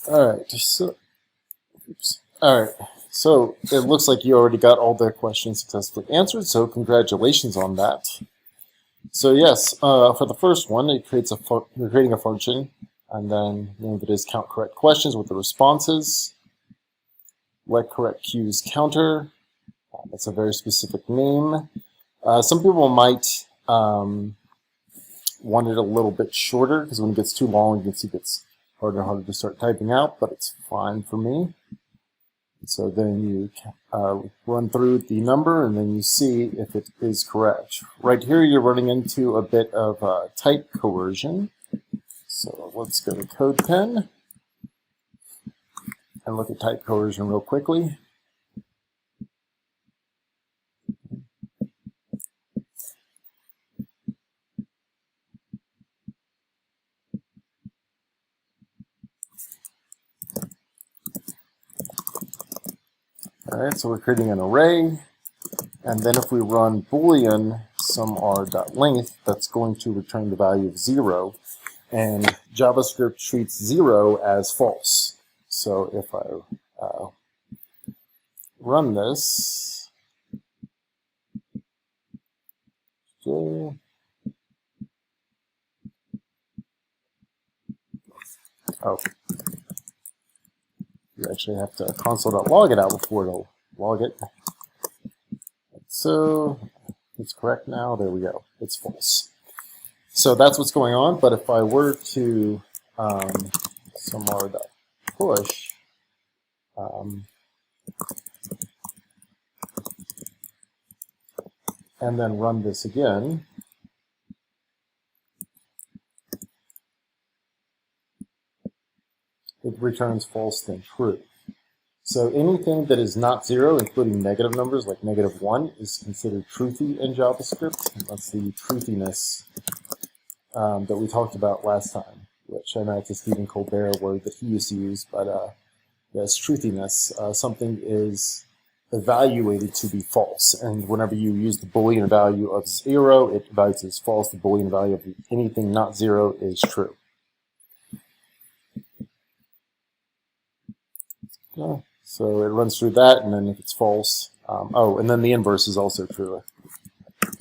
All right, so all right, so it looks like you already got all the questions successfully answered. So congratulations on that. So yes, for the first one, it creates you're creating a function, and then the name of it is count correct questions with the responses. Let correct cues counter. That's a very specific name. Some people might want it a little bit shorter because when it gets too long, you can see it gets harder and harder to start typing out, but it's fine for me. So then you run through the number and then you see if it is correct. Right here, you're running into a bit of type coercion. So let's go to CodePen and look at type coercion real quickly. All right, so we're creating an array, and then if we run boolean sumr.length, that's going to return the value of 0, and JavaScript treats 0 as false. So if I run this, oh, you actually have to console.log it out before it'll log it. So it's correct now. There we go. It's false. So that's what's going on. But if I were to sumr.push, and then run this again, it returns false then true. So anything that is not 0, including negative numbers like -1, is considered truthy in JavaScript. That's the truthiness that we talked about last time, which I know it's a Stephen Colbert word that he used to use, but yes, truthiness. Something is evaluated to be false, and whenever you use the Boolean value of 0, it evaluates as false. The Boolean value of anything not 0 is true. Yeah. So it runs through that, and then if it's false, oh, and then the inverse is also true.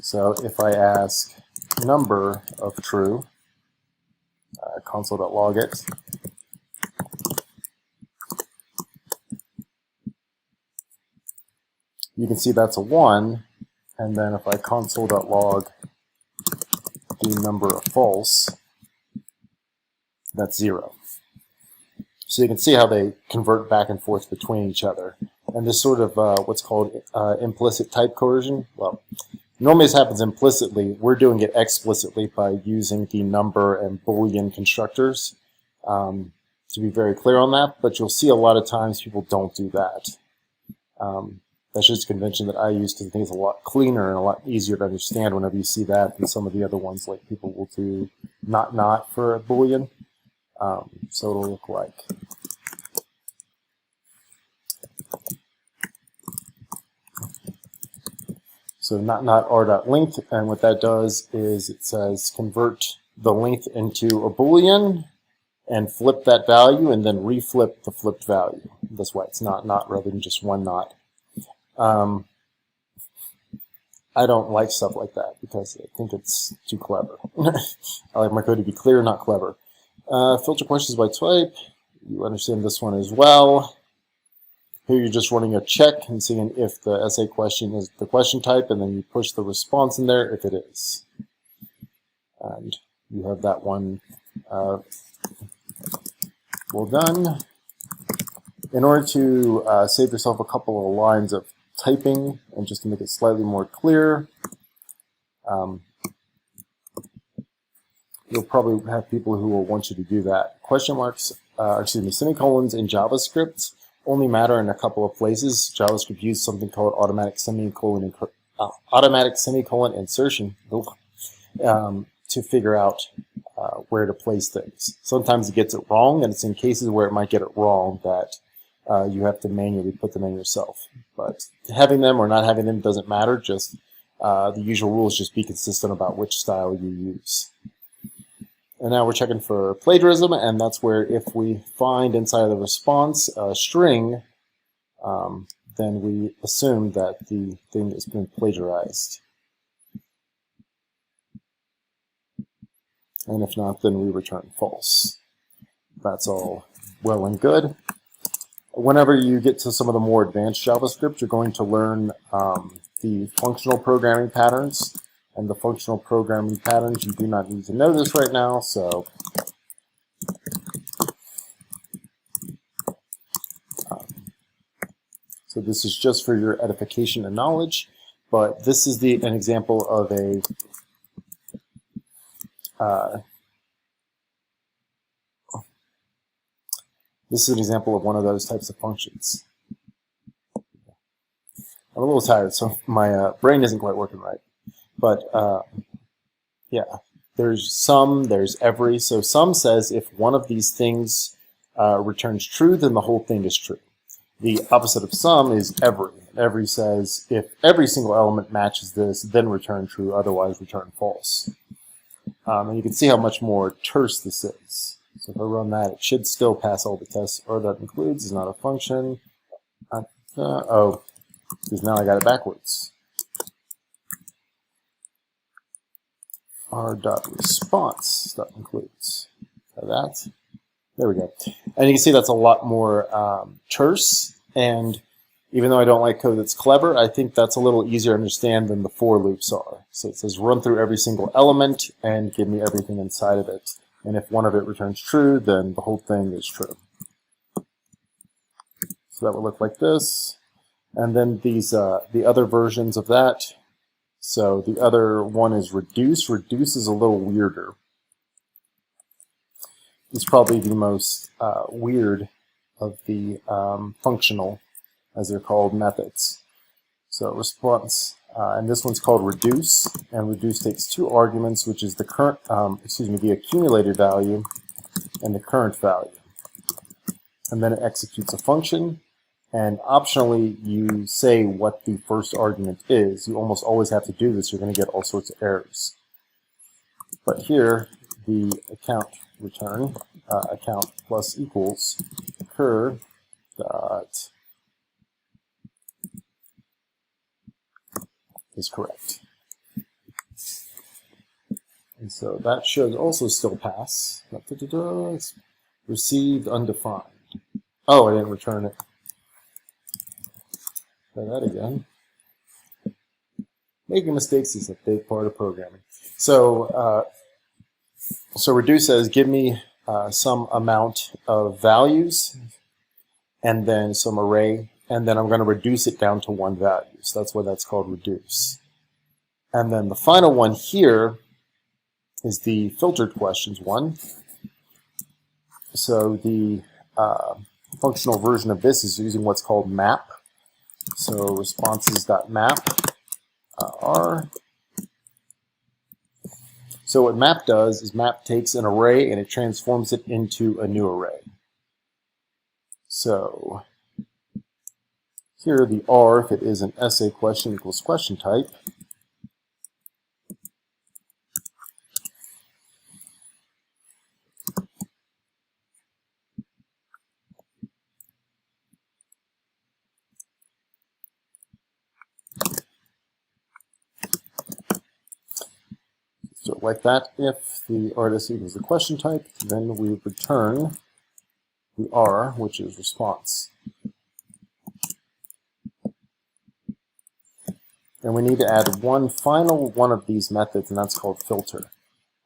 So if I ask number of true, console.log it, you can see that's a 1, and then if I console.log the number of false, that's 0. So you can see how they convert back and forth between each other. And this sort of what's called implicit type coercion, well, normally this happens implicitly. We're doing it explicitly by using the number and Boolean constructors, to be very clear on that. But you'll see a lot of times people don't do that. That's just a convention that I use because I think it's a lot cleaner and a lot easier to understand whenever you see that than some of the other ones, like people will do not for a Boolean. So it'll look like so not r.length, and what that does is it says convert the length into a Boolean and flip that value and then reflip the flipped value. That's why it's not rather than just one not. I don't like stuff like that because I think it's too clever. I like my code to be clear, not clever. Filter questions by type. You understand this one as well. Here you're just running a check and seeing if the essay question is the question type, and then you push the response in there if it is. And you have that one well done. In order to save yourself a couple of lines of typing, and just to make it slightly more clear, you'll probably have people who will want you to do that. Question marks, semicolons in JavaScript only matter in a couple of places. JavaScript uses something called automatic semicolon insertion to figure out where to place things. Sometimes it gets it wrong, and it's in cases where it might get it wrong that you have to manually put them in yourself. But having them or not having them doesn't matter. Just the usual rule is just be consistent about which style you use. And now we're checking for plagiarism, and that's where if we find inside of the response a string, then we assume that the thing has been plagiarized. And if not, then we return false. That's all well and good. Whenever you get to some of the more advanced JavaScript, you're going to learn the functional programming patterns. And the functional programming patterns, you do not need to know this right now, so this is just for your edification and knowledge. But this is an example of a this is an example of one of those types of functions. I'm a little tired, so my brain isn't quite working right. But yeah, there's some, there's every. So some says if one of these things returns true, then the whole thing is true. The opposite of some is every. Every says if every single element matches this, then return true, otherwise return false. And you can see how much more terse this is. So if I run that, it should still pass all the tests. Or that includes is not a function. Oh, because now I got it backwards. r.response.includes. So that. There we go. And you can see that's a lot more terse. And even though I don't like code that's clever, I think that's a little easier to understand than the for loops are. So it says run through every single element and give me everything inside of it. And if one of it returns true, then the whole thing is true. So that would look like this. And then these the other versions of that. So the other one is reduce. Reduce is a little weirder. It's probably the most weird of the functional, as they're called, methods. So response, and this one's called reduce, and reduce takes two arguments, which is the current, the accumulated value and the current value. And then it executes a function, and optionally you say what the first argument is. You almost always have to do this. You're going to get all sorts of errors. But here, the account return, account plus equals cur dot is correct. And so that should also still pass. It's received undefined. Oh, I didn't return it. Try that again. Making mistakes is a big part of programming. So, so reduce says give me some amount of values and then some array, and then I'm going to reduce it down to one value. So that's why that's called reduce. And then the final one here is the filtered questions one. So the functional version of this is using what's called map. So responses.map are. So what map does is map takes an array and it transforms it into a new array. So here the R, if it is an essay question, equals question type. So like that, if the artist equals the question type, then we return the R, which is response. And we need to add one final one of these methods, and that's called filter.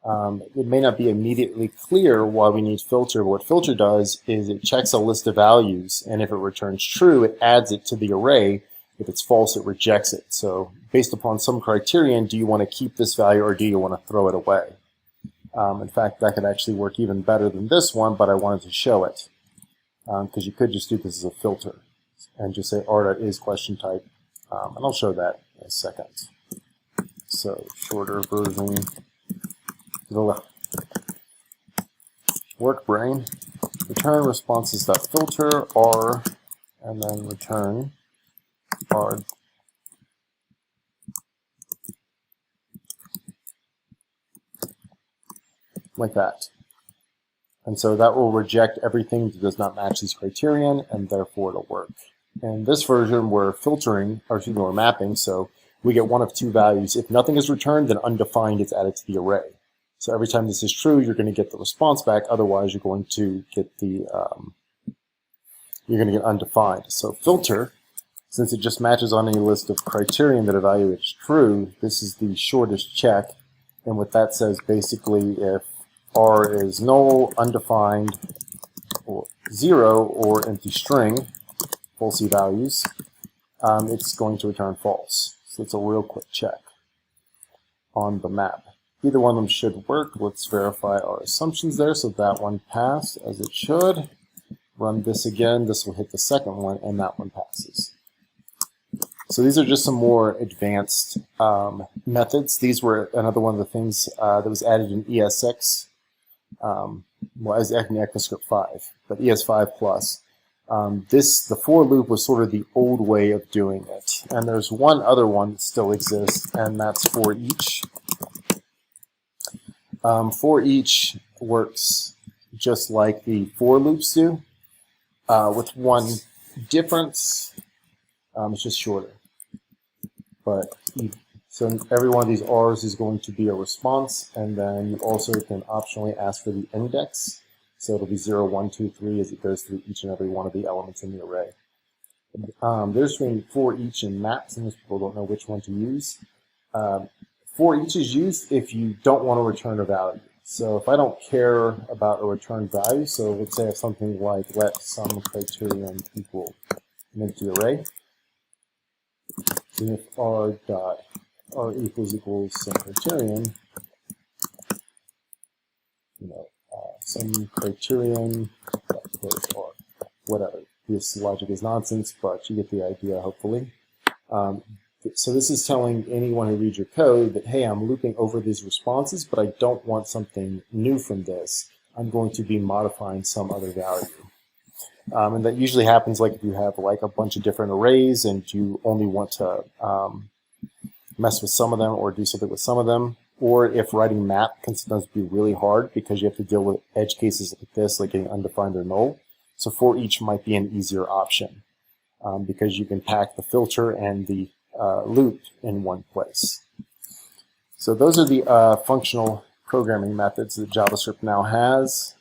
It may not be immediately clear why we need filter, but what filter does is it checks a list of values, and if it returns true, it adds it to the array. If it's false, it rejects it. So based upon some criterion, do you want to keep this value or do you want to throw it away? In fact, that could actually work even better than this one, but I wanted to show it because you could just do this as a filter and just say r.is question type, and I'll show that in a second. So shorter version to the left. Work brain, return responses.filter r, and then return r. like that. And so that will reject everything that does not match these criterion, and therefore it'll work. In this version, we're filtering, or excuse me, we're mapping, so we get one of two values. If nothing is returned, then undefined is added to the array. So every time this is true, you're going to get the response back. Otherwise, you're going to get the undefined. So filter, since it just matches on any list of criterion that evaluates true, this is the shortest check. And what that says basically, if R is null, undefined, or 0, or empty string, falsy values, it's going to return false. So it's a real quick check on the map. Either one of them should work. Let's verify our assumptions there. So that one passed as it should. Run this again. This will hit the second one, and that one passes. So these are just some more advanced methods. These were another one of the things that was added in ES6. Well, as actually ECMAScript 5, but ES5 plus. The for loop was sort of the old way of doing it. And there's one other one that still exists, and that's for each. For each works just like the for loops do, with one difference. It's just shorter. But so every one of these R's is going to be a response, and then you also can optionally ask for the index. So it'll be 0, 1, 2, 3 as it goes through each and every one of the elements in the array. There's between for each and map. Some people don't know which one to use. For each is used if you don't want to return a value. So if I don't care about a return value, so let's say I have something like let some criterion equal an empty array. And if R equals some criterion, some criterion or whatever. This logic is nonsense, but you get the idea, hopefully. So this is telling anyone who reads your code that, hey, I'm looping over these responses, but I don't want something new from this. I'm going to be modifying some other value. And that usually happens like if you have like a bunch of different arrays and you only want to mess with some of them or do something with some of them. Or if writing map can sometimes be really hard because you have to deal with edge cases like this, like getting undefined or null. So for each might be an easier option because you can pack the filter and the loop in one place. So those are the functional programming methods that JavaScript now has.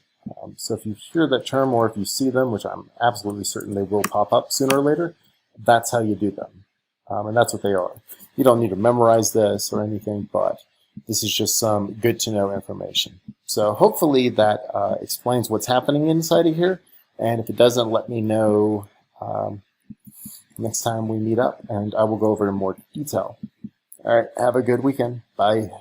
So if you hear that term or if you see them, which I'm absolutely certain they will pop up sooner or later, that's how you do them. And that's what they are. You don't need to memorize this or anything, but this is just some good to know information. So hopefully that explains what's happening inside of here. And if it doesn't, let me know next time we meet up, and I will go over in more detail. All right, have a good weekend. Bye.